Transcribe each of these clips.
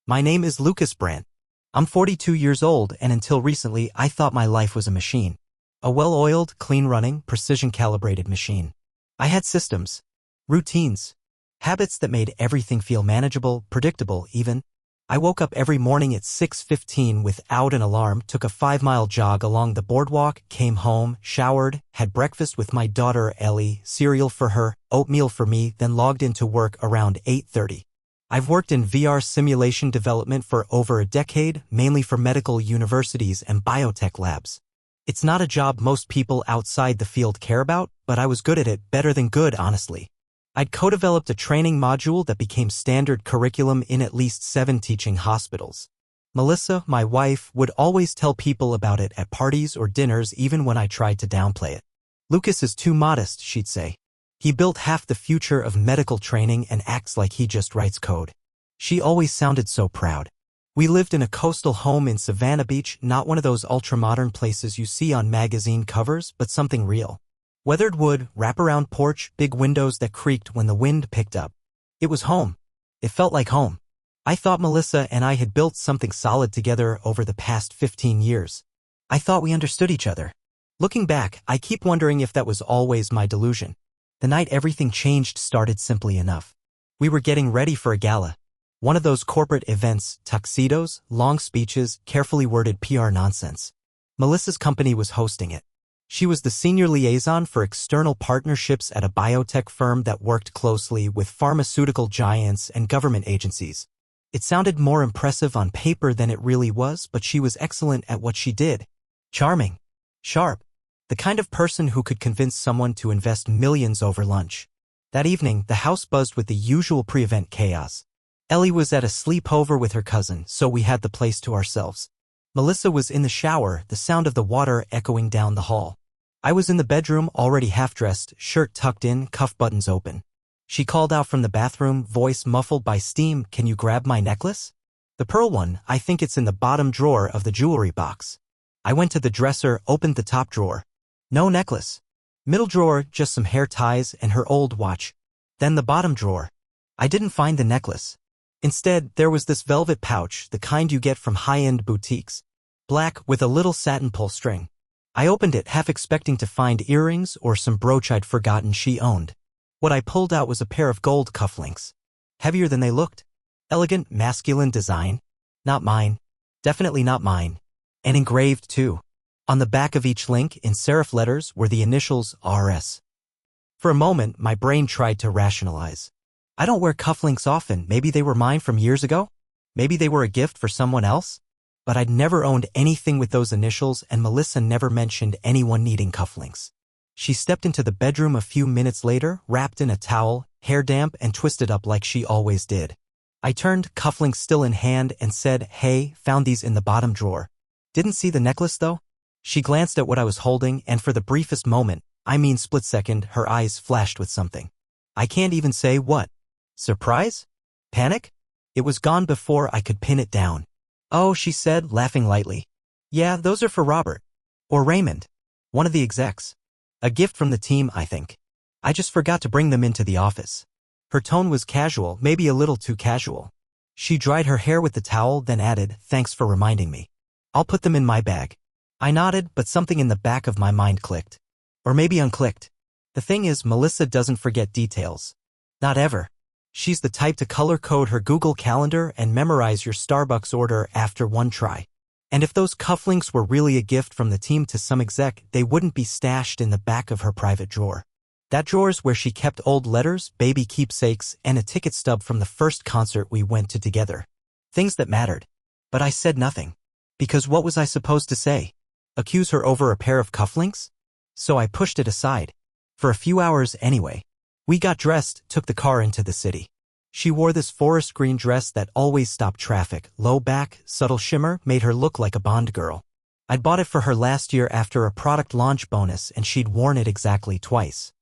My name is Lucas Brandt. I'm 42 years old, and until recently I thought my life was a machine. A well-oiled, clean-running, precision-calibrated machine. I had systems, routines, habits that made everything feel manageable, predictable even. I woke up every morning at 6:15 without an alarm, took a 5-mile jog along the boardwalk, came home, showered, had breakfast with my daughter Ellie, cereal for her, oatmeal for me, then logged into work around 8:30. I've worked in VR simulation development for over a decade, mainly for medical universities and biotech labs. It's not a job most people outside the field care about, but I was good at it, better than good, honestly. I'd co-developed a training module that became standard curriculum in at least 7 teaching hospitals. Melissa, my wife, would always tell people about it at parties or dinners even when I tried to downplay it. Lucas is too modest, she'd say. He built half the future of medical training and acts like he just writes code. She always sounded so proud. We lived in a coastal home in Savannah Beach, not one of those ultra-modern places you see on magazine covers, but something real. Weathered wood, wraparound porch, big windows that creaked when the wind picked up. It was home. It felt like home. I thought Melissa and I had built something solid together over the past 15 years. I thought we understood each other. Looking back, I keep wondering if that was always my delusion. The night everything changed started simply enough. We were getting ready for a gala. One of those corporate events, tuxedos, long speeches, carefully worded PR nonsense. Melissa's company was hosting it. She was the senior liaison for external partnerships at a biotech firm that worked closely with pharmaceutical giants and government agencies. It sounded more impressive on paper than it really was, but she was excellent at what she did. Charming. Sharp. The kind of person who could convince someone to invest millions over lunch. That evening, the house buzzed with the usual pre-event chaos. Ellie was at a sleepover with her cousin, so we had the place to ourselves. Melissa was in the shower, the sound of the water echoing down the hall. I was in the bedroom, already half-dressed, shirt tucked in, cuff buttons open. She called out from the bathroom, voice muffled by steam, "Can you grab my necklace? The pearl one, I think it's in the bottom drawer of the jewelry box." I went to the dresser, opened the top drawer. No necklace. Middle drawer, just some hair ties and her old watch. Then the bottom drawer. I didn't find the necklace. Instead, there was this velvet pouch, the kind you get from high-end boutiques. Black, with a little satin pull string. I opened it, half expecting to find earrings or some brooch I'd forgotten she owned. What I pulled out was a pair of gold cufflinks. Heavier than they looked. Elegant, masculine design. Not mine. Definitely not mine. And engraved, too. On the back of each link, in serif letters, were the initials RS. For a moment, my brain tried to rationalize. I don't wear cufflinks often. Maybe they were mine from years ago? Maybe they were a gift for someone else? But I'd never owned anything with those initials, and Melissa never mentioned anyone needing cufflinks. She stepped into the bedroom a few minutes later, wrapped in a towel, hair damp and twisted up like she always did. I turned, cufflinks still in hand, and said, "Hey, found these in the bottom drawer." "Didn't see the necklace, though?" She glanced at what I was holding, and for the briefest moment, I mean split second, her eyes flashed with something. I can't even say what. Surprise? Panic? It was gone before I could pin it down. "Oh," she said, laughing lightly. "Yeah, those are for Robert. Or Raymond. One of the execs. A gift from the team, I think. I just forgot to bring them into the office." Her tone was casual, maybe a little too casual. She dried her hair with the towel, then added, "Thanks for reminding me. I'll put them in my bag." I nodded, but something in the back of my mind clicked. Or maybe unclicked. The thing is, Melissa doesn't forget details. Not ever. She's the type to color code her Google Calendar and memorize your Starbucks order after one try. And if those cufflinks were really a gift from the team to some exec, they wouldn't be stashed in the back of her private drawer. That drawer's where she kept old letters, baby keepsakes, and a ticket stub from the first concert we went to together. Things that mattered. But I said nothing. Because what was I supposed to say? Accuse her over a pair of cufflinks? So I pushed it aside. For a few hours anyway. We got dressed, took the car into the city. She wore this forest green dress that always stopped traffic, low back, subtle shimmer, made her look like a Bond girl. I'd bought it for her last year after a product launch bonus, and she'd worn it exactly twice.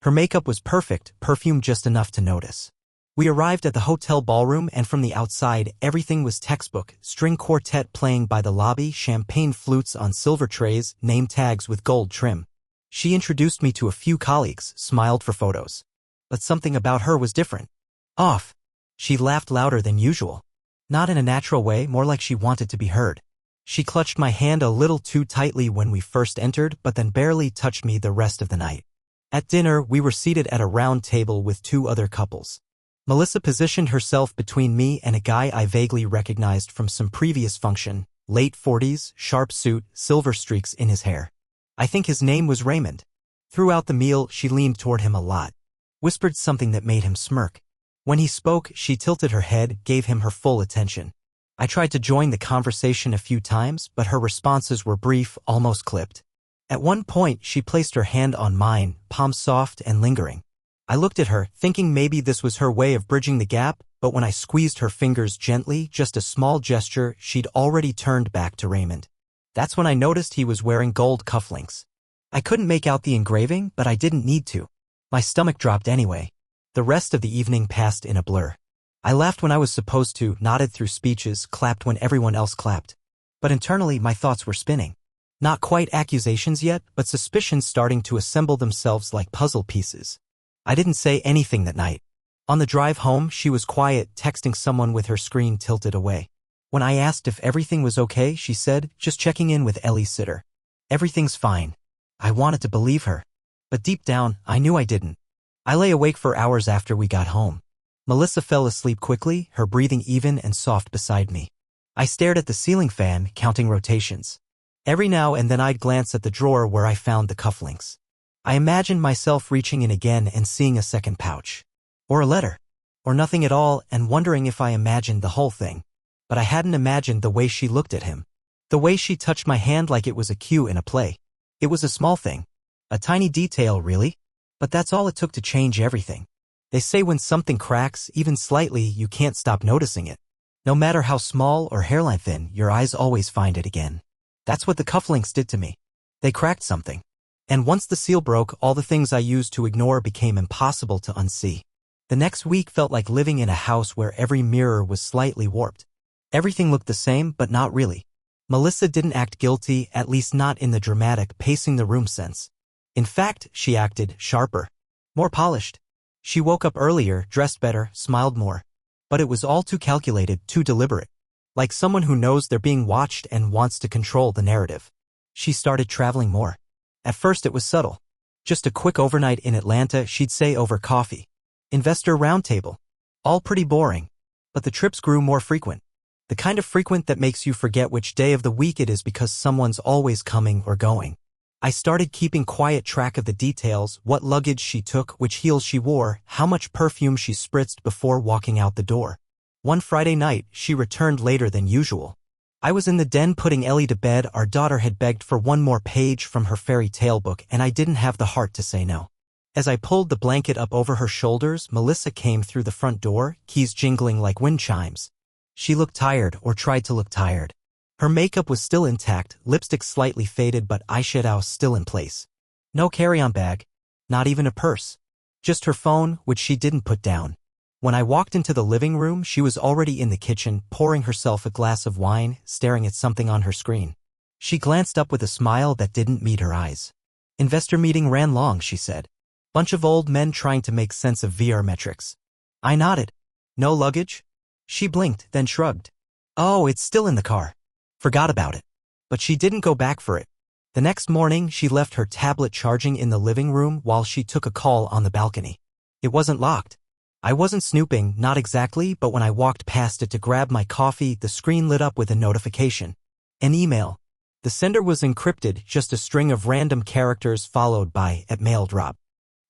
Her makeup was perfect, perfume just enough to notice. We arrived at the hotel ballroom, and from the outside, everything was textbook, string quartet playing by the lobby, champagne flutes on silver trays, name tags with gold trim. She introduced me to a few colleagues, smiled for photos. But something about her was different. Off. She laughed louder than usual. Not in a natural way, more like she wanted to be heard. She clutched my hand a little too tightly when we first entered, but then barely touched me the rest of the night. At dinner, we were seated at a round table with two other couples. Melissa positioned herself between me and a guy I vaguely recognized from some previous function, late 40s, sharp suit, silver streaks in his hair. I think his name was Raymond. Throughout the meal, she leaned toward him a lot, whispered something that made him smirk. When he spoke, she tilted her head, gave him her full attention. I tried to join the conversation a few times, but her responses were brief, almost clipped. At one point, she placed her hand on mine, palm soft and lingering. I looked at her, thinking maybe this was her way of bridging the gap, but when I squeezed her fingers gently, just a small gesture, she'd already turned back to Raymond. That's when I noticed he was wearing gold cufflinks. I couldn't make out the engraving, but I didn't need to. My stomach dropped anyway. The rest of the evening passed in a blur. I laughed when I was supposed to, nodded through speeches, clapped when everyone else clapped. But internally, my thoughts were spinning. Not quite accusations yet, but suspicions starting to assemble themselves like puzzle pieces. I didn't say anything that night. On the drive home, she was quiet, texting someone with her screen tilted away. When I asked if everything was okay, she said, just checking in with Ellie's sitter. Everything's fine. I wanted to believe her. But deep down, I knew I didn't. I lay awake for hours after we got home. Melissa fell asleep quickly, her breathing even and soft beside me. I stared at the ceiling fan, counting rotations. Every now and then I'd glance at the drawer where I found the cufflinks. I imagined myself reaching in again and seeing a second pouch. Or a letter. Or nothing at all, and wondering if I imagined the whole thing. But I hadn't imagined the way she looked at him. The way she touched my hand like it was a cue in a play. It was a small thing. A tiny detail, really. But that's all it took to change everything. They say when something cracks, even slightly, you can't stop noticing it. No matter how small or hairline thin, your eyes always find it again. That's what the cufflinks did to me. They cracked something. And once the seal broke, all the things I used to ignore became impossible to unsee. The next week felt like living in a house where every mirror was slightly warped. Everything looked the same, but not really. Melissa didn't act guilty, at least not in the dramatic, pacing the room sense. In fact, she acted sharper. More polished. She woke up earlier, dressed better, smiled more. But it was all too calculated, too deliberate. Like someone who knows they're being watched and wants to control the narrative. She started traveling more. At first it was subtle. Just a quick overnight in Atlanta, she'd say over coffee. Investor roundtable. All pretty boring. But the trips grew more frequent. The kind of frequent that makes you forget which day of the week it is because someone's always coming or going. I started keeping quiet track of the details, what luggage she took, which heels she wore, how much perfume she spritzed before walking out the door. One Friday night, she returned later than usual. I was in the den putting Ellie to bed. Our daughter had begged for one more page from her fairy tale book, and I didn't have the heart to say no. As I pulled the blanket up over her shoulders, Melissa came through the front door, keys jingling like wind chimes. She looked tired, or tried to look tired. Her makeup was still intact, lipstick slightly faded but eyeshadow still in place. No carry-on bag. Not even a purse. Just her phone, which she didn't put down. When I walked into the living room, she was already in the kitchen, pouring herself a glass of wine, staring at something on her screen. She glanced up with a smile that didn't meet her eyes. Investor meeting ran long, she said. Bunch of old men trying to make sense of VR metrics. I nodded. No luggage? She blinked, then shrugged. Oh, it's still in the car. Forgot about it. But she didn't go back for it. The next morning, she left her tablet charging in the living room while she took a call on the balcony. It wasn't locked. I wasn't snooping, not exactly, but when I walked past it to grab my coffee, the screen lit up with a notification. An email. The sender was encrypted, just a string of random characters followed by at mail drop.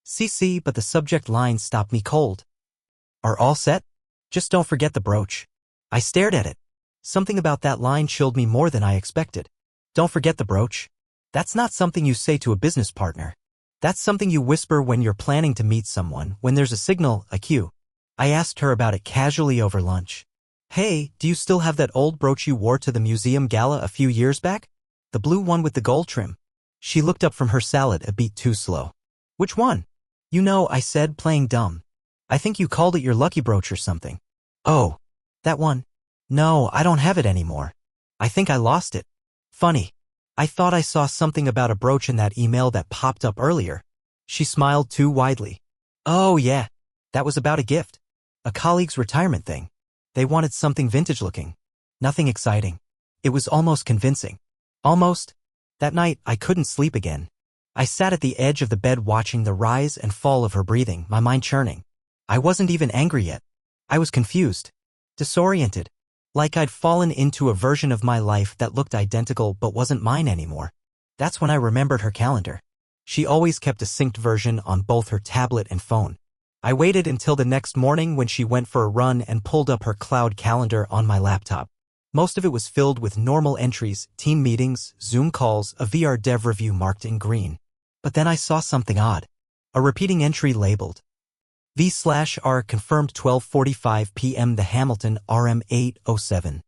CC, but the subject line stopped me cold. Are all set? Just don't forget the brooch. I stared at it. Something about that line chilled me more than I expected. Don't forget the brooch. That's not something you say to a business partner. That's something you whisper when you're planning to meet someone, when there's a signal, a cue. I asked her about it casually over lunch. Hey, do you still have that old brooch you wore to the museum gala a few years back? The blue one with the gold trim. She looked up from her salad a beat too slow. Which one? You know, I said, playing dumb. I think you called it your lucky brooch or something. Oh, that one? No, I don't have it anymore. I think I lost it. Funny. I thought I saw something about a brooch in that email that popped up earlier. She smiled too widely. Oh yeah, that was about a gift. A colleague's retirement thing. They wanted something vintage-looking. Nothing exciting. It was almost convincing. Almost. That night, I couldn't sleep again. I sat at the edge of the bed watching the rise and fall of her breathing, my mind churning. I wasn't even angry yet. I was confused. Disoriented. Like I'd fallen into a version of my life that looked identical but wasn't mine anymore. That's when I remembered her calendar. She always kept a synced version on both her tablet and phone. I waited until the next morning when she went for a run and pulled up her cloud calendar on my laptop. Most of it was filled with normal entries, team meetings, Zoom calls, a VR dev review marked in green. But then I saw something odd. A repeating entry labeled V/R confirmed 12:45 p.m. the Hamilton RM 807.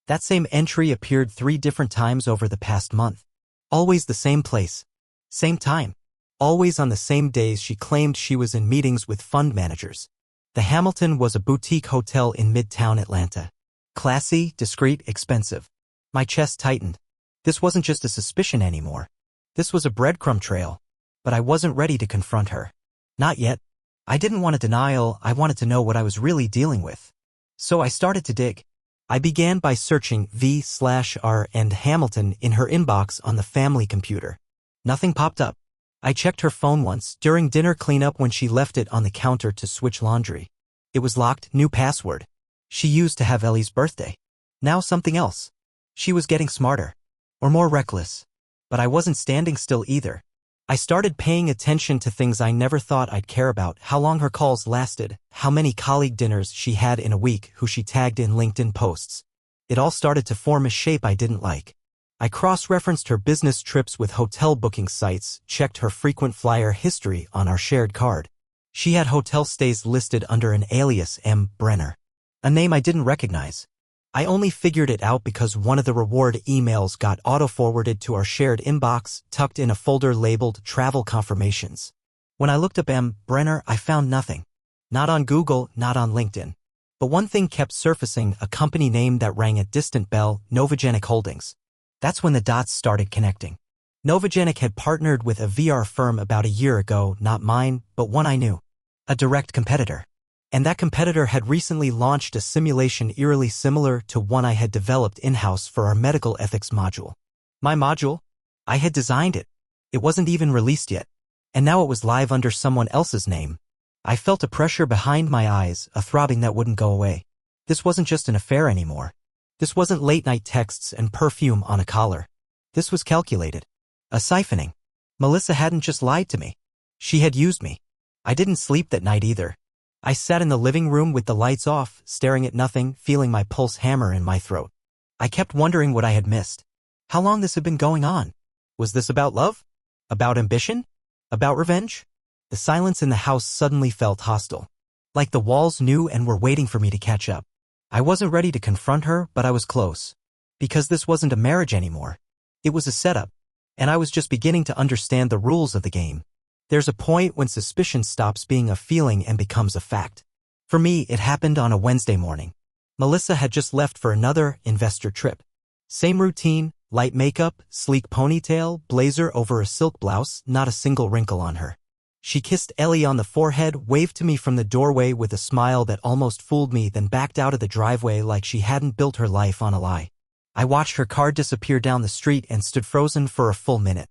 That same entry appeared 3 different times over the past month. Always the same place. Same time. Always on the same days she claimed she was in meetings with fund managers. The Hamilton was a boutique hotel in Midtown Atlanta. Classy, discreet, expensive. My chest tightened. This wasn't just a suspicion anymore. This was a breadcrumb trail. But I wasn't ready to confront her. Not yet. I didn't want a denial, I wanted to know what I was really dealing with. So I started to dig. I began by searching V/R and Hamilton in her inbox on the family computer. Nothing popped up. I checked her phone once during dinner cleanup when she left it on the counter to switch laundry. It was locked, new password. She used to have Ellie's birthday. Now something else. She was getting smarter. Or more reckless. But I wasn't standing still either. I started paying attention to things I never thought I'd care about, how long her calls lasted, how many colleague dinners she had in a week, who she tagged in LinkedIn posts. It all started to form a shape I didn't like. I cross-referenced her business trips with hotel booking sites, checked her frequent flyer history on our shared card. She had hotel stays listed under an alias M. Brenner. A name I didn't recognize. I only figured it out because one of the reward emails got auto-forwarded to our shared inbox, tucked in a folder labeled Travel Confirmations. When I looked up M. Brenner, I found nothing. Not on Google, not on LinkedIn. But one thing kept surfacing, a company name that rang a distant bell, Novogenic Holdings. That's when the dots started connecting. Novogenic had partnered with a VR firm about a year ago, not mine, but one I knew. A direct competitor. And that competitor had recently launched a simulation eerily similar to one I had developed in-house for our medical ethics module. My module? I had designed it. It wasn't even released yet. And now it was live under someone else's name. I felt a pressure behind my eyes, a throbbing that wouldn't go away. This wasn't just an affair anymore. This wasn't late-night texts and perfume on a collar. This was calculated. A siphoning. Melissa hadn't just lied to me. She had used me. I didn't sleep that night either. I sat in the living room with the lights off, staring at nothing, feeling my pulse hammer in my throat. I kept wondering what I had missed. How long this had been going on. Was this about love? About ambition? About revenge? The silence in the house suddenly felt hostile. Like the walls knew and were waiting for me to catch up. I wasn't ready to confront her, but I was close. Because this wasn't a marriage anymore. It was a setup. And I was just beginning to understand the rules of the game. There's a point when suspicion stops being a feeling and becomes a fact. For me, it happened on a Wednesday morning. Melissa had just left for another investor trip. Same routine, light makeup, sleek ponytail, blazer over a silk blouse, not a single wrinkle on her. She kissed Ellie on the forehead, waved to me from the doorway with a smile that almost fooled me, then backed out of the driveway like she hadn't built her life on a lie. I watched her car disappear down the street and stood frozen for a full minute.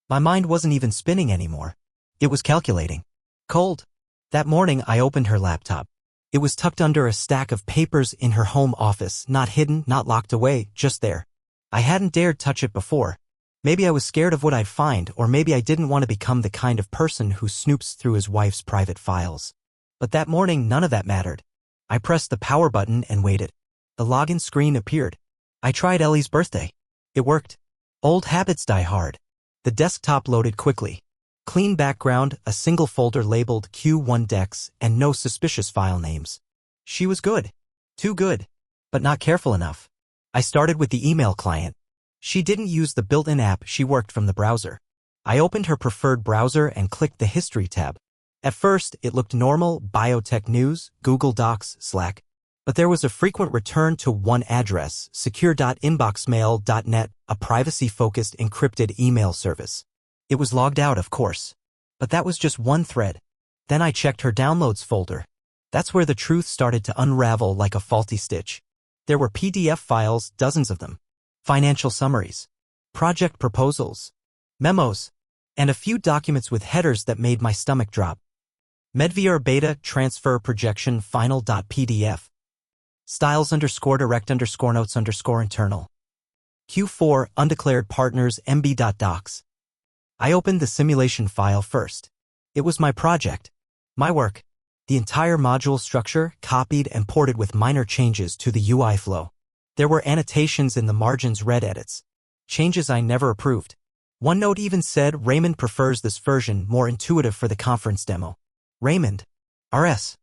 My mind wasn't even spinning anymore. It was calculating. Cold. That morning I opened her laptop. It was tucked under a stack of papers in her home office, not hidden, not locked away, just there. I hadn't dared touch it before. Maybe I was scared of what I'd find, or maybe I didn't want to become the kind of person who snoops through his wife's private files. But that morning none of that mattered. I pressed the power button and waited. The login screen appeared. I tried Ellie's birthday. It worked. Old habits die hard. The desktop loaded quickly. Clean background, a single folder labeled Q1 Dex, and no suspicious file names. She was good. Too good. But not careful enough. I started with the email client. She didn't use the built-in app, she worked from the browser. I opened her preferred browser and clicked the History tab. At first, it looked normal, biotech news, Google Docs, Slack. But there was a frequent return to one address, secure.inboxmail.net, a privacy-focused encrypted email service. It was logged out, of course. But that was just one thread. Then I checked her downloads folder. That's where the truth started to unravel like a faulty stitch. There were PDF files, dozens of them, financial summaries, project proposals, memos, and a few documents with headers that made my stomach drop. Medvier beta transfer projection final.pdf. Styles _direct notes internal. Q4 undeclared partners mb.docs. I opened the simulation file first. It was my project. My work. The entire module structure copied and ported with minor changes to the UI flow. There were annotations in the margins, red edits. Changes I never approved. One note even said Raymond prefers this version, more intuitive for the conference demo. Raymond. RS.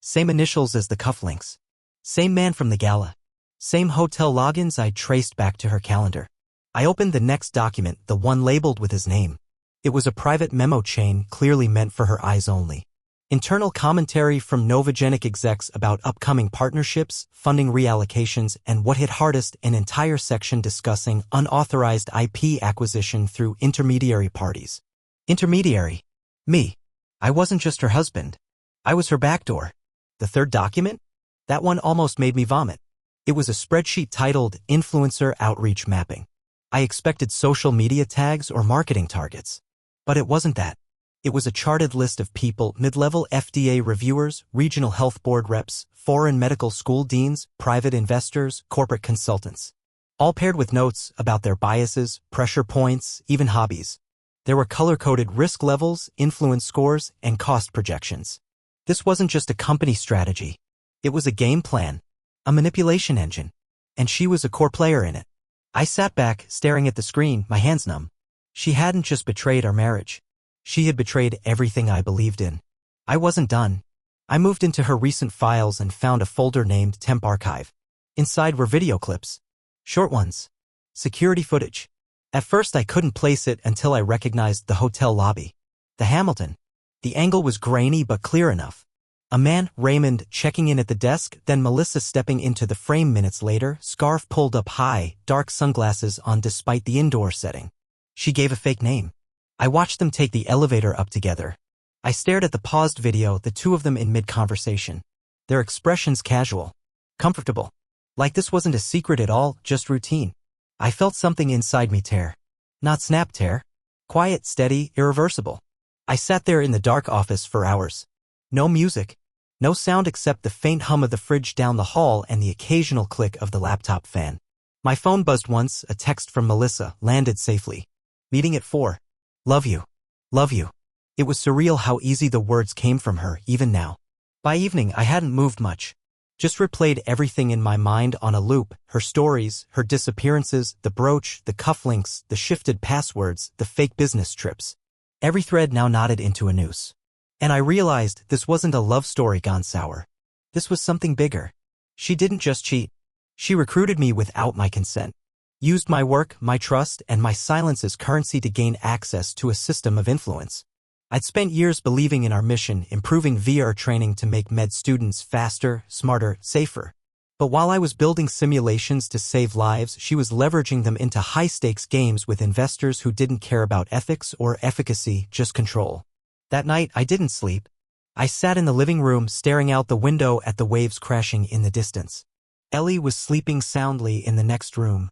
Same initials as the cufflinks. Same man from the Gala. Same hotel logins I traced back to her calendar. I opened the next document, the one labeled with his name. It was a private memo chain clearly meant for her eyes only. Internal commentary from Novogenic execs about upcoming partnerships, funding reallocations, and what hit hardest, an entire section discussing unauthorized IP acquisition through intermediary parties. Intermediary. Me. I wasn't just her husband. I was her backdoor. The third document? That one almost made me vomit. It was a spreadsheet titled Influencer Outreach Mapping. I expected social media tags or marketing targets. But it wasn't that. It was a charted list of people, mid-level FDA reviewers, regional health board reps, foreign medical school deans, private investors, corporate consultants. All paired with notes about their biases, pressure points, even hobbies. There were color-coded risk levels, influence scores, and cost projections. This wasn't just a company strategy. It was a game plan, a manipulation engine, and she was a core player in it. I sat back, staring at the screen, my hands numb. She hadn't just betrayed our marriage. She had betrayed everything I believed in. I wasn't done. I moved into her recent files and found a folder named Temp Archive. Inside were video clips. Short ones. Security footage. At first I couldn't place it until I recognized the hotel lobby. The Hamilton. The angle was grainy but clear enough. A man, Raymond, checking in at the desk, then Melissa stepping into the frame minutes later, scarf pulled up high, dark sunglasses on despite the indoor setting. She gave a fake name. I watched them take the elevator up together. I stared at the paused video, the two of them in mid-conversation. Their expressions casual. Comfortable. Like this wasn't a secret at all, just routine. I felt something inside me tear. Not snap tear. Quiet, steady, irreversible. I sat there in the dark office for hours. No music. No sound except the faint hum of the fridge down the hall and the occasional click of the laptop fan. My phone buzzed once, a text from Melissa, landed safely. Meeting at 4. Love you. Love you. It was surreal how easy the words came from her, even now. By evening, I hadn't moved much. Just replayed everything in my mind on a loop, her stories, her disappearances, the brooch, the cufflinks, the shifted passwords, the fake business trips. Every thread now knotted into a noose. And I realized this wasn't a love story gone sour. This was something bigger. She didn't just cheat. She recruited me without my consent. Used my work, my trust, and my silence as currency to gain access to a system of influence. I'd spent years believing in our mission, improving VR training to make med students faster, smarter, safer. But while I was building simulations to save lives, she was leveraging them into high-stakes games with investors who didn't care about ethics or efficacy, just control. That night, I didn't sleep. I sat in the living room, staring out the window at the waves crashing in the distance. Ellie was sleeping soundly in the next room,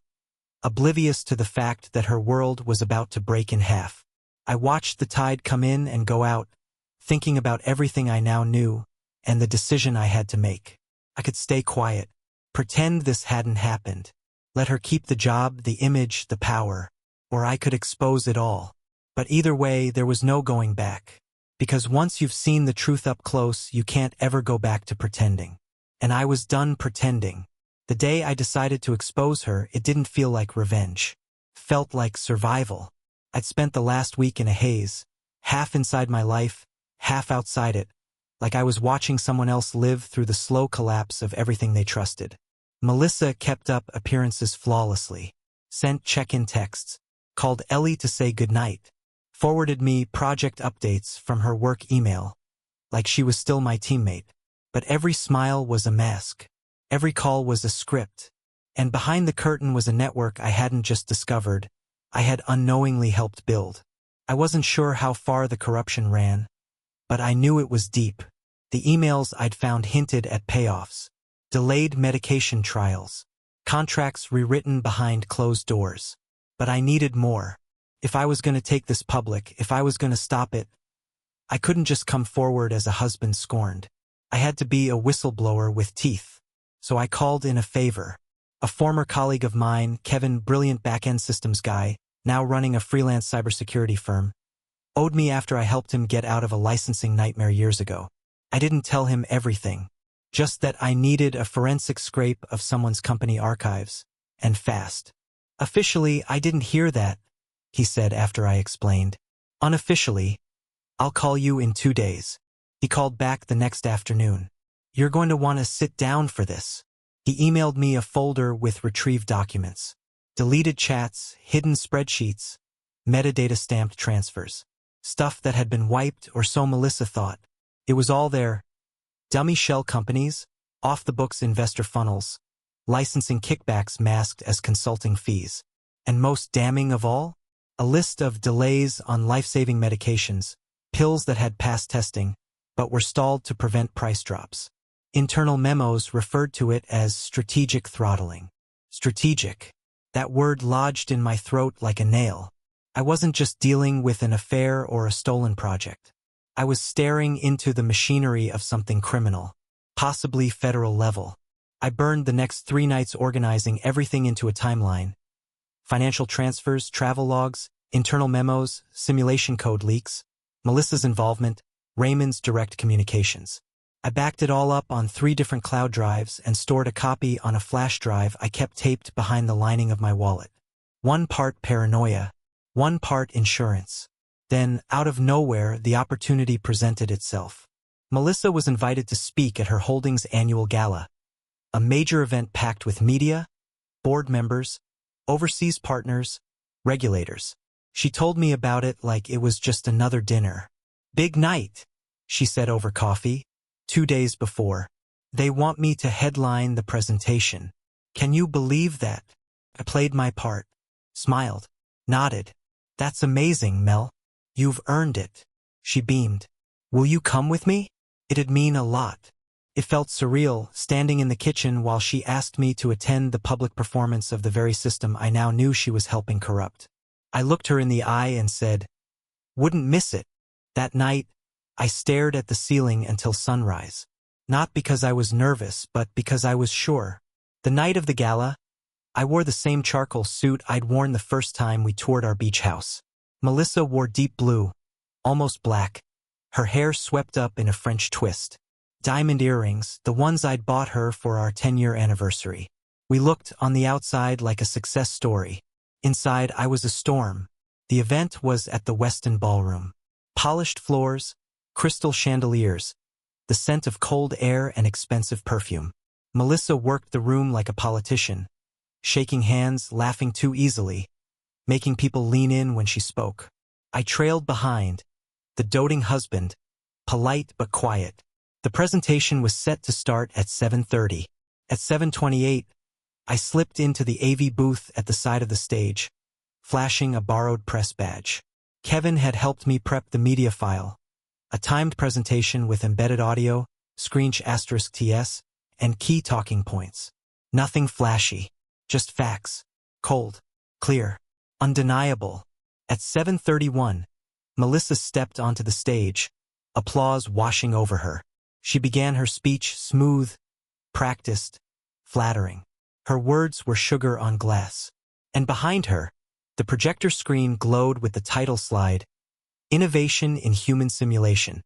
oblivious to the fact that her world was about to break in half. I watched the tide come in and go out, thinking about everything I now knew and the decision I had to make. I could stay quiet, pretend this hadn't happened, let her keep the job, the image, the power, or I could expose it all. But either way, there was no going back. Because once you've seen the truth up close, you can't ever go back to pretending. And I was done pretending. The day I decided to expose her, it didn't feel like revenge. Felt like survival. I'd spent the last week in a haze, half inside my life, half outside it, like I was watching someone else live through the slow collapse of everything they trusted. Melissa kept up appearances flawlessly, sent check-in texts, called Ellie to say goodnight, forwarded me project updates from her work email, like she was still my teammate. But every smile was a mask. Every call was a script. And behind the curtain was a network I hadn't just discovered, I had unknowingly helped build. I wasn't sure how far the corruption ran, but I knew it was deep. The emails I'd found hinted at payoffs, delayed medication trials, contracts rewritten behind closed doors. But I needed more. If I was going to take this public, if I was going to stop it, I couldn't just come forward as a husband scorned. I had to be a whistleblower with teeth. So I called in a favor. A former colleague of mine, Kevin, brilliant back-end systems guy, now running a freelance cybersecurity firm, owed me after I helped him get out of a licensing nightmare years ago. I didn't tell him everything, just that I needed a forensic scrape of someone's company archives, and fast. Officially, I didn't hear that, he said after I explained. Unofficially, I'll call you in 2 days. He called back the next afternoon. You're going to want to sit down for this. He emailed me a folder with retrieved documents, deleted chats, hidden spreadsheets, metadata stamped transfers, stuff that had been wiped or so Melissa thought. It was all there. Dummy shell companies, off-the-books investor funnels, licensing kickbacks masked as consulting fees. And most damning of all, a list of delays on life-saving medications, pills that had passed testing, but were stalled to prevent price drops. Internal memos referred to it as strategic throttling. Strategic. That word lodged in my throat like a nail. I wasn't just dealing with an affair or a stolen project. I was staring into the machinery of something criminal, possibly federal level. I burned the next 3 nights organizing everything into a timeline. Financial transfers, travel logs, internal memos, simulation code leaks, Melissa's involvement, Raymond's direct communications. I backed it all up on 3 different cloud drives and stored a copy on a flash drive I kept taped behind the lining of my wallet. 1 part paranoia, 1 part insurance. Then, out of nowhere, the opportunity presented itself. Melissa was invited to speak at her holdings annual gala, a major event packed with media, board members, overseas partners, regulators. She told me about it like it was just another dinner. Big night, she said over coffee. 2 days before. They want me to headline the presentation. Can you believe that? I played my part, smiled, nodded. That's amazing, Mel. You've earned it. She beamed. Will you come with me? It'd mean a lot. It felt surreal, standing in the kitchen while she asked me to attend the public performance of the very system I now knew she was helping corrupt. I looked her in the eye and said, wouldn't miss it. That night, I stared at the ceiling until sunrise. Not because I was nervous, but because I was sure. The night of the gala, I wore the same charcoal suit I'd worn the first time we toured our beach house. Melissa wore deep blue, almost black, her hair swept up in a French twist. Diamond earrings, the ones I'd bought her for our 10-year anniversary. We looked on the outside like a success story. Inside, I was a storm. The event was at the Westin Ballroom. Polished floors, crystal chandeliers, the scent of cold air and expensive perfume. Melissa worked the room like a politician, shaking hands, laughing too easily, making people lean in when she spoke. I trailed behind, the doting husband, polite but quiet. The presentation was set to start at 7:30. At 7:28, I slipped into the AV booth at the side of the stage, flashing a borrowed press badge. Kevin had helped me prep the media file, a timed presentation with embedded audio, screensh *TS, and key talking points. Nothing flashy, just facts. Cold, clear, undeniable. At 7:31, Melissa stepped onto the stage, applause washing over her. She began her speech smooth, practiced, flattering. Her words were sugar on glass. And behind her, the projector screen glowed with the title slide, Innovation in Human Simulation.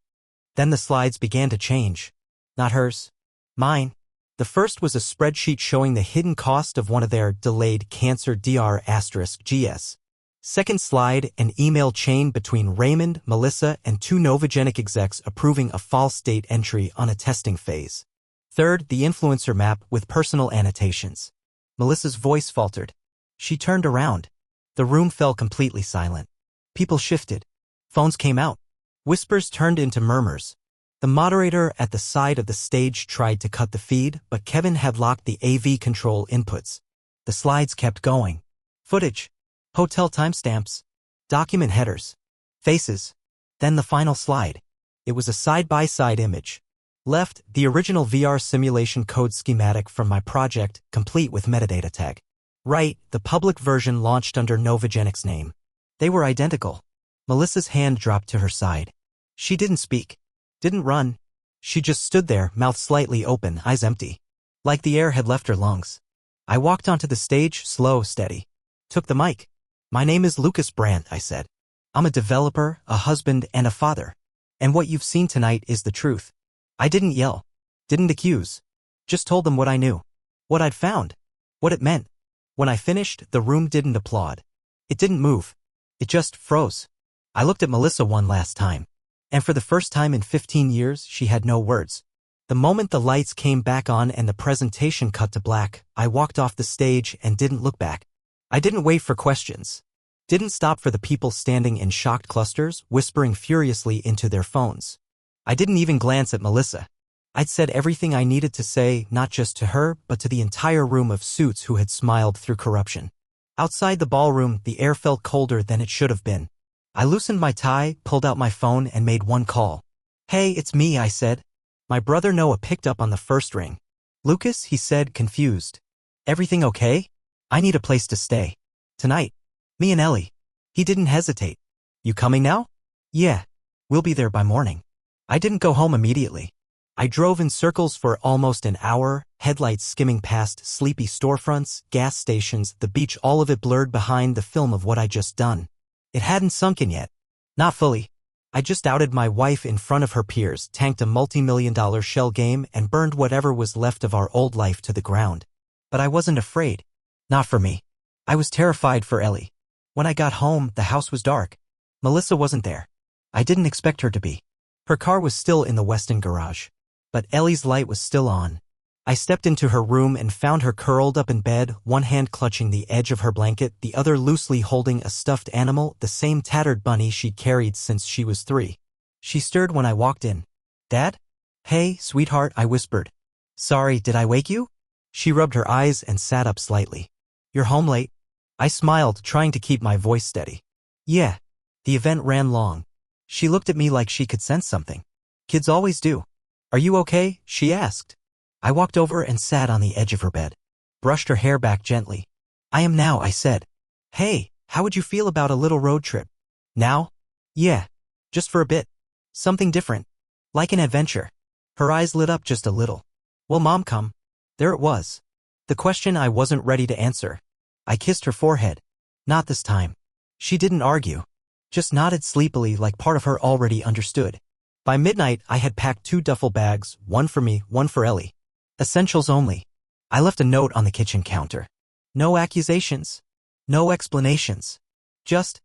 Then the slides began to change. Not hers. Mine. The first was a spreadsheet showing the hidden cost of one of their delayed cancer DR*GS. Second slide, an email chain between Raymond, Melissa, and 2 Novogenic execs approving a false date entry on a testing phase. Third, the influencer map with personal annotations. Melissa's voice faltered. She turned around. The room fell completely silent. People shifted. Phones came out. Whispers turned into murmurs. The moderator at the side of the stage tried to cut the feed, but Kevin had locked the AV control inputs. The slides kept going. Footage. Hotel timestamps. Document headers. Faces. Then the final slide. It was a side-by-side image. Left, the original VR simulation code schematic from my project, complete with metadata tag. Right, the public version launched under Novagenic's name. They were identical. Melissa's hand dropped to her side. She didn't speak. Didn't run. She just stood there, mouth slightly open, eyes empty. Like the air had left her lungs. I walked onto the stage, slow, steady. Took the mic. My name is Lucas Brandt, I said. I'm a developer, a husband, and a father. And what you've seen tonight is the truth. I didn't yell. Didn't accuse. Just told them what I knew. What I'd found. What it meant. When I finished, the room didn't applaud. It didn't move. It just froze. I looked at Melissa one last time. And for the first time in 15 years, she had no words. The moment the lights came back on and the presentation cut to black, I walked off the stage and didn't look back. I didn't wait for questions. Didn't stop for the people standing in shocked clusters, whispering furiously into their phones. I didn't even glance at Melissa. I'd said everything I needed to say, not just to her, but to the entire room of suits who had smiled through corruption. Outside the ballroom, the air felt colder than it should have been. I loosened my tie, pulled out my phone, and made one call. Hey, it's me, I said. My brother Noah picked up on the first ring. Lucas, he said, confused. Everything okay? I need a place to stay. Tonight. Me and Ellie. He didn't hesitate. You coming now? Yeah. We'll be there by morning. I didn't go home immediately. I drove in circles for almost an hour, headlights skimming past sleepy storefronts, gas stations, the beach, all of it blurred behind the film of what I'd just done. It hadn't sunk in yet. Not fully. I just outed my wife in front of her peers, tanked a multi-million-dollar shell game, and burned whatever was left of our old life to the ground. But I wasn't afraid. Not for me. I was terrified for Ellie. When I got home, the house was dark. Melissa wasn't there. I didn't expect her to be. Her car was still in the Weston garage. But Ellie's light was still on. I stepped into her room and found her curled up in bed, one hand clutching the edge of her blanket, the other loosely holding a stuffed animal, the same tattered bunny she'd carried since she was 3. She stirred when I walked in. Dad? Hey, sweetheart, I whispered. Sorry, did I wake you? She rubbed her eyes and sat up slightly. You're home late? I smiled, trying to keep my voice steady. Yeah. The event ran long. She looked at me like she could sense something. Kids always do. Are you okay? She asked. I walked over and sat on the edge of her bed. Brushed her hair back gently. I am now, I said. Hey, how would you feel about a little road trip? Now? Yeah. Just for a bit. Something different. Like an adventure. Her eyes lit up just a little. Will Mom come? There it was. The question I wasn't ready to answer. I kissed her forehead. Not this time. She didn't argue. Just nodded sleepily like part of her already understood. By midnight, I had packed 2 duffel bags, one for me, one for Ellie. Essentials only. I left a note on the kitchen counter. No accusations. No explanations. Just,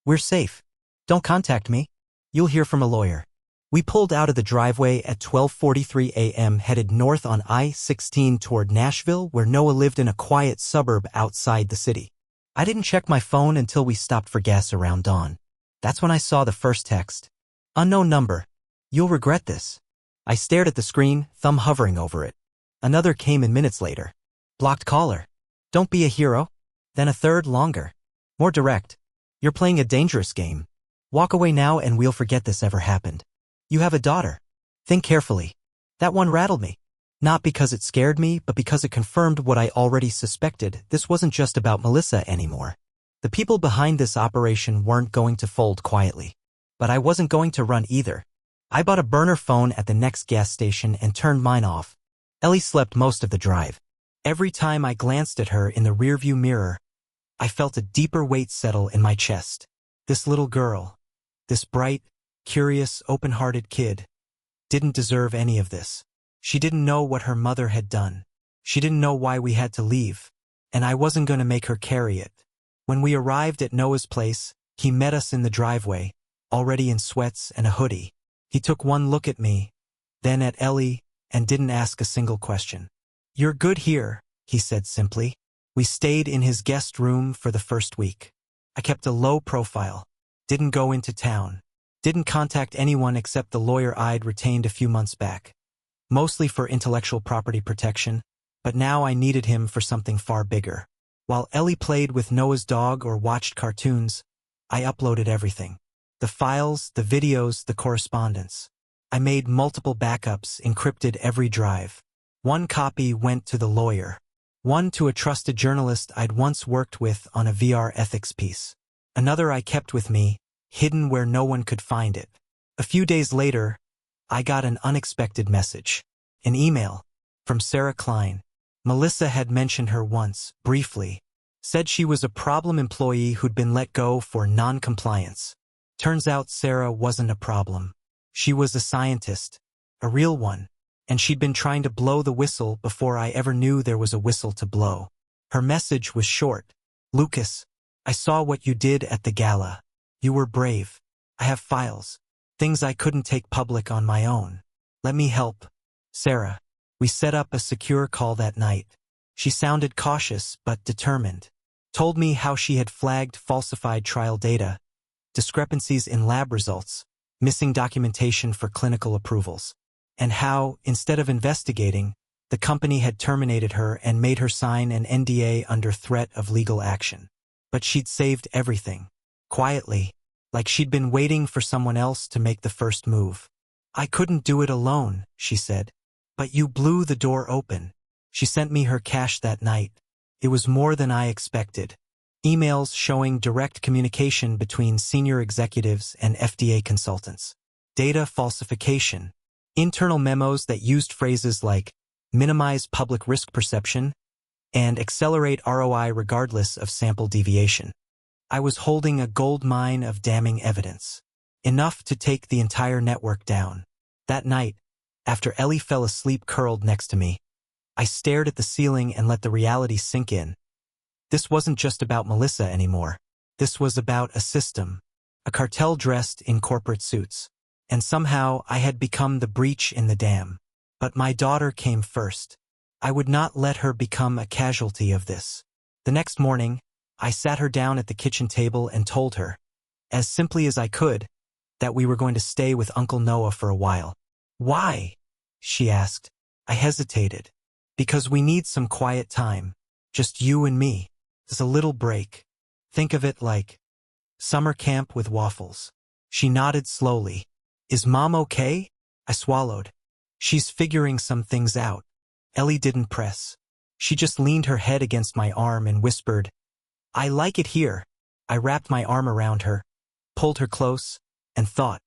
we're safe. Don't contact me. You'll hear from a lawyer. We pulled out of the driveway at 12:43 a.m. headed north on I-16 toward Nashville, where Noah lived in a quiet suburb outside the city. I didn't check my phone until we stopped for gas around dawn. That's when I saw the first text. Unknown number. You'll regret this. I stared at the screen, thumb hovering over it. Another came in minutes later. Blocked caller. Don't be a hero. Then a third, longer. More direct. You're playing a dangerous game. Walk away now and we'll forget this ever happened. You have a daughter. Think carefully. That one rattled me. Not because it scared me, but because it confirmed what I already suspected. This wasn't just about Melissa anymore. The people behind this operation weren't going to fold quietly. But I wasn't going to run either. I bought a burner phone at the next gas station and turned mine off. Ellie slept most of the drive. Every time I glanced at her in the rearview mirror, I felt a deeper weight settle in my chest. This little girl, this bright, curious, open-hearted kid, didn't deserve any of this. She didn't know what her mother had done. She didn't know why we had to leave, and I wasn't going to make her carry it. When we arrived at Noah's place, he met us in the driveway, already in sweats and a hoodie. He took one look at me, then at Ellie, and didn't ask a single question. You're good here, he said simply. We stayed in his guest room for the first week. I kept a low profile, didn't go into town, didn't contact anyone except the lawyer I'd retained a few months back. Mostly for intellectual property protection, but now I needed him for something far bigger. While Ellie played with Noah's dog or watched cartoons, I uploaded everything. The files, the videos, the correspondence. I made multiple backups, encrypted every drive. One copy went to the lawyer. One to a trusted journalist I'd once worked with on a VR ethics piece. Another I kept with me, hidden where no one could find it. A few days later, I got an unexpected message. An email from Sarah Klein. Melissa had mentioned her once, briefly. Said she was a problem employee who'd been let go for non-compliance. Turns out Sarah wasn't a problem. She was a scientist, a real one, and she'd been trying to blow the whistle before I ever knew there was a whistle to blow. Her message was short. Lucas, I saw what you did at the gala. You were brave. I have files. Things I couldn't take public on my own. Let me help. Sarah. We set up a secure call that night. She sounded cautious but determined. Told me how she had flagged falsified trial data, discrepancies in lab results, missing documentation for clinical approvals, and how, instead of investigating, the company had terminated her and made her sign an NDA under threat of legal action. But she'd saved everything, quietly, like she'd been waiting for someone else to make the first move. I couldn't do it alone, she said. But you blew the door open. She sent me her cash that night. It was more than I expected. Emails showing direct communication between senior executives and FDA consultants. Data falsification. Internal memos that used phrases like minimize public risk perception and accelerate ROI regardless of sample deviation. I was holding a gold mine of damning evidence. Enough to take the entire network down. That night, after Ellie fell asleep curled next to me, I stared at the ceiling and let the reality sink in. This wasn't just about Melissa anymore. This was about a system, a cartel dressed in corporate suits. And somehow I had become the breach in the dam. But my daughter came first. I would not let her become a casualty of this. The next morning, I sat her down at the kitchen table and told her, as simply as I could, that we were going to stay with Uncle Noah for a while. Why? She asked. I hesitated. Because we need some quiet time. Just you and me. It's a little break. Think of it like summer camp with waffles. She nodded slowly. Is Mom okay? I swallowed. She's figuring some things out. Ellie didn't press. She just leaned her head against my arm and whispered, I like it here. I wrapped my arm around her, pulled her close, and thought,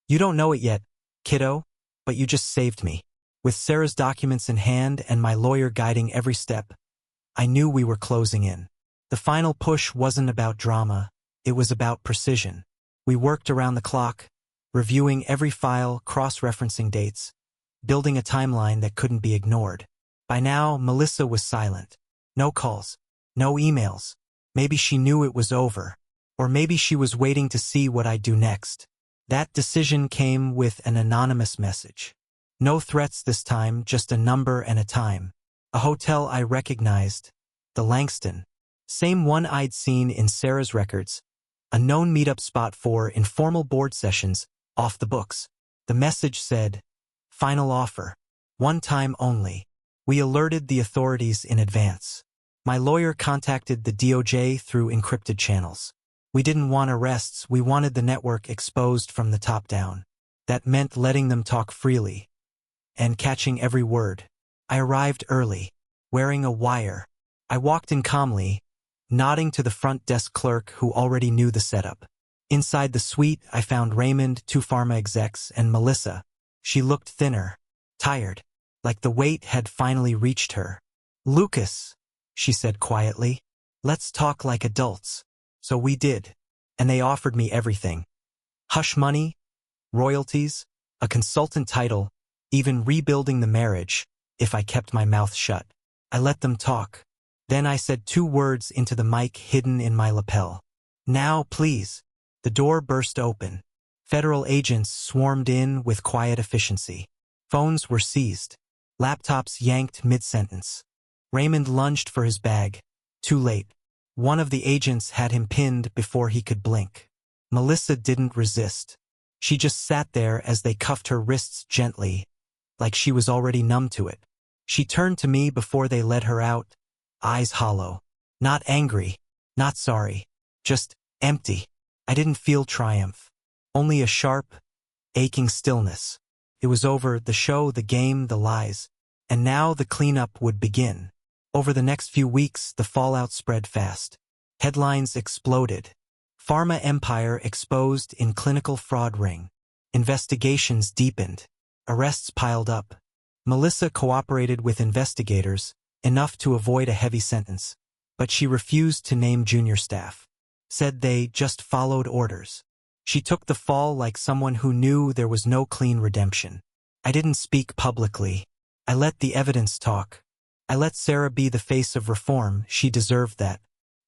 you don't know it yet, kiddo, but you just saved me. With Sarah's documents in hand and my lawyer guiding every step, I knew we were closing in. The final push wasn't about drama, it was about precision. We worked around the clock, reviewing every file, cross-referencing dates, building a timeline that couldn't be ignored. By now, Melissa was silent. No calls, no emails. Maybe she knew it was over, or maybe she was waiting to see what I'd do next. That decision came with an anonymous message. No threats this time, just a number and a time. A hotel I recognized, the Langston. Same one I'd seen in Sarah's records. A known meetup spot for informal board sessions, off the books. The message said, final offer. One time only. We alerted the authorities in advance. My lawyer contacted the DOJ through encrypted channels. We didn't want arrests, we wanted the network exposed from the top down. That meant letting them talk freely and catching every word. I arrived early, wearing a wire. I walked in calmly, nodding to the front desk clerk who already knew the setup. Inside the suite, I found Raymond, two pharma execs, and Melissa. She looked thinner, tired, like the weight had finally reached her. Lucas, she said quietly, let's talk like adults. So we did, and they offered me everything. Hush money, royalties, a consultant title, even rebuilding the marriage, if I kept my mouth shut. I let them talk. Then I said 2 words into the mic hidden in my lapel. Now, please. The door burst open. Federal agents swarmed in with quiet efficiency. Phones were seized. Laptops yanked mid-sentence. Raymond lunged for his bag. Too late. One of the agents had him pinned before he could blink. Melissa didn't resist. She just sat there as they cuffed her wrists gently, like she was already numb to it. She turned to me before they led her out, eyes hollow. Not angry, not sorry, just empty. I didn't feel triumph, only a sharp, aching stillness. It was over, the show, the game, the lies. And now the cleanup would begin. Over the next few weeks, the fallout spread fast. Headlines exploded. Pharma empire exposed in clinical fraud ring. Investigations deepened. Arrests piled up. Melissa cooperated with investigators, enough to avoid a heavy sentence. But she refused to name junior staff. Said they just followed orders. She took the fall like someone who knew there was no clean redemption. I didn't speak publicly. I let the evidence talk. I let Sarah be the face of reform. She deserved that.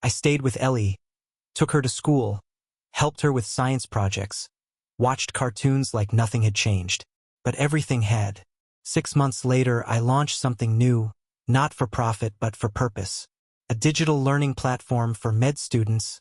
I stayed with Ellie, took her to school, helped her with science projects, watched cartoons like nothing had changed. But everything had. 6 months later, I launched something new, not for profit but for purpose. A digital learning platform for med students,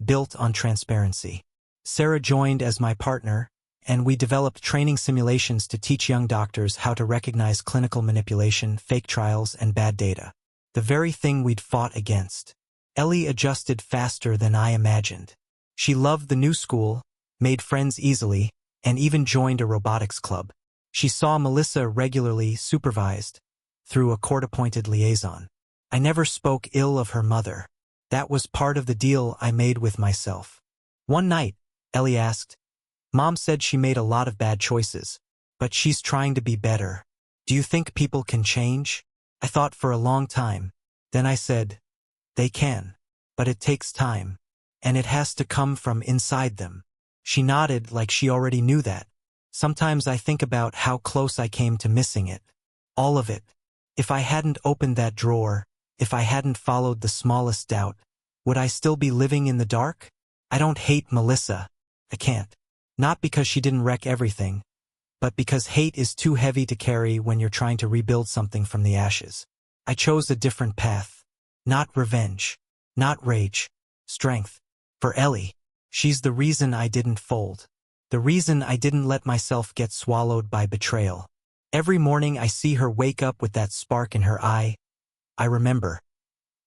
built on transparency. Sarah joined as my partner, and we developed training simulations to teach young doctors how to recognize clinical manipulation, fake trials, and bad data. The very thing we'd fought against. Ellie adjusted faster than I imagined. She loved the new school, made friends easily, and even joined a robotics club. She saw Melissa regularly, supervised, through a court-appointed liaison. I never spoke ill of her mother. That was part of the deal I made with myself. One night, Ellie asked, "Mom said she made a lot of bad choices, but she's trying to be better. Do you think people can change?" I thought for a long time. Then I said, "They can. But it takes time. And it has to come from inside them." She nodded like she already knew that. Sometimes I think about how close I came to missing it. All of it. If I hadn't opened that drawer, if I hadn't followed the smallest doubt, would I still be living in the dark? I don't hate Melissa. I can't. Not because she didn't wreck everything, but because hate is too heavy to carry when you're trying to rebuild something from the ashes. I chose a different path. Not revenge. Not rage. Strength. For Ellie. She's the reason I didn't fold. The reason I didn't let myself get swallowed by betrayal. Every morning I see her wake up with that spark in her eye. I remember.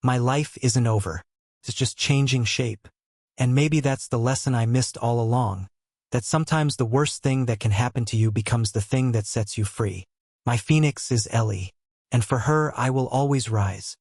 My life isn't over. It's just changing shape. And maybe that's the lesson I missed all along. That sometimes the worst thing that can happen to you becomes the thing that sets you free. My phoenix is Ellie. And for her I will always rise.